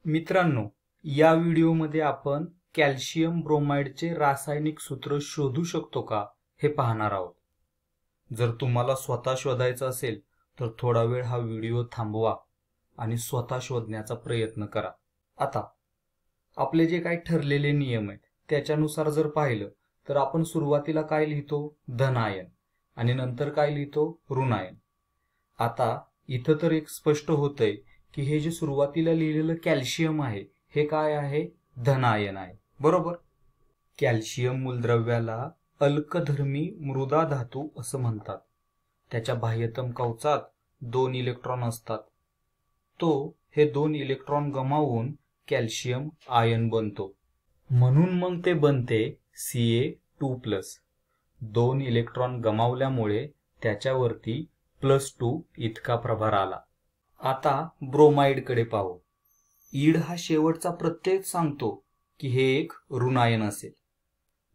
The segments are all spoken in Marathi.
मित्रांनो, या व्हिडिओमध्ये आपण कॅल्शियम ब्रोमाइडचे रासायनिक सूत्र शोधू शकतो का हे पाहणार आहोत। जर तुम्हाला स्वतः शोधायचं असेल तर थोडा वेळ हा व्हिडिओ थांबवा आणि स्वतः शोधण्याचा प्रयत्न करा। आता आपले जे काही ठरलेले नियम आहेत त्याच्यानुसार जर पाहिलं तर आपण सुरुवातीला काय लिहितो, धन आयन, आणि नंतर काय लिहितो, ऋण आयन। आता इथं तर एक स्पष्ट होतंय की हे जे सुरुवातीला लिहिलेलं कॅल्शियम आहे हे काय आहे, धन आयन आहे, बरोबर। कॅल्शियम मूलद्रव्याला अल्कधर्मी मृदा धातू असं म्हणतात। त्याच्या बाह्यतम कवचात 2 इलेक्ट्रॉन असतात। तो हे 2 इलेक्ट्रॉन गमावून कॅल्शियम आयन बनतो, म्हणून मग ते बनते Ca2+। 2 इलेक्ट्रॉन गमावल्यामुळे त्याच्यावरती +2 इतका प्रभार आला। आता ब्रोमाइड कडे पाहू। ईड हा शेवटचा प्रत्यय सांगतो की हे एक ऋण आयन असेल।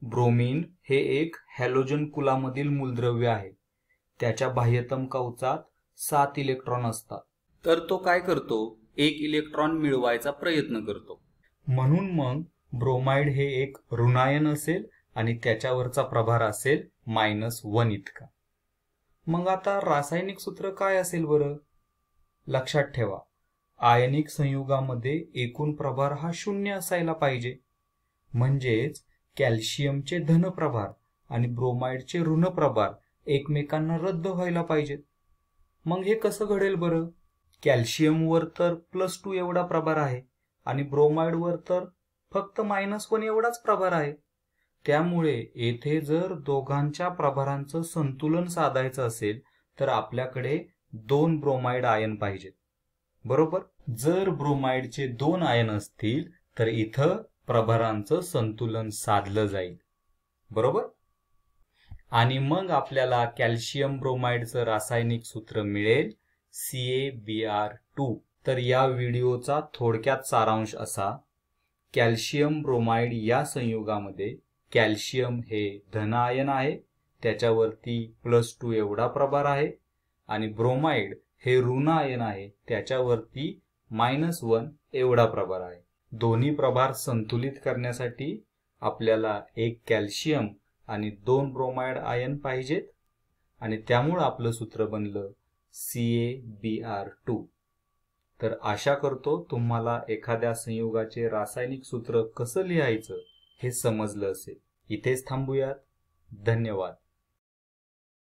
ब्रोमीन हे एक हॅलोजन कुलामधील मूलद्रव्य आहे। त्याच्या बाह्यतम कवचात 7 इलेक्ट्रॉन असतात। तर तो काय करतो, 1 इलेक्ट्रॉन मिळवायचा प्रयत्न करतो, म्हणून मग ब्रोमाइड हे एक ऋण आयन असेल आणि त्याच्यावरचा प्रभार असेल -1 इतका। मग आता रासायनिक सूत्र काय असेल बरं? लक्षात ठेवा, आयनिक संयुगामध्ये एकूण प्रभार हा 0 असायला पाहिजे, म्हणजेच कॅल्शियमचे धन प्रभार आणि ब्रोमाइडचे ऋण प्रभार एकमेकांना रद्द व्हायला पाहिजेत। मग हे कसं घडेल बरं? कॅल्शियमवर तर +2 एवढा प्रभार आहे आणि ब्रोमाइडवर तर फक्त -1 एवढाच प्रभार आहे। त्यामुळे येथे जर दोघांच्या प्रभारांचं संतुलन साधायचं असेल तर आपल्याकडे 2 ब्रोमाइड आयन पाहिजेत, बरोबर। जर ब्रोमाइडचे 2 आयन असतील तर इथं प्रभारांचं संतुलन साधलं जाईल, बरोबर। आणि मग आपल्याला कॅल्शियम ब्रोमाइडचं रासायनिक सूत्र मिळेल CaBr2। तर या व्हिडिओचा थोडक्यात सारांश असा, कॅल्शियम ब्रोमाइड या संयुगामध्ये कॅल्शियम हे धन आयन आहे, त्याच्यावरती +2 एवढा प्रभार आहे, आणि ब्रोमाइड हे ऋण आयन आहे, त्याच्यावरती -1 एवढा प्रभार आहे। दोन्ही प्रभार संतुलित करण्यासाठी आपल्याला 1 कॅल्शियम आणि 2 ब्रोमाइड आयन पाहिजेत, आणि त्यामुळे आपलं सूत्र बनलं CaBr2। तर आशा करतो तुम्हाला एखाद्या संयुगाचे रासायनिक सूत्र कसं लिहायचं हे समजलं असेल। इथेच थांबूयात। धन्यवाद।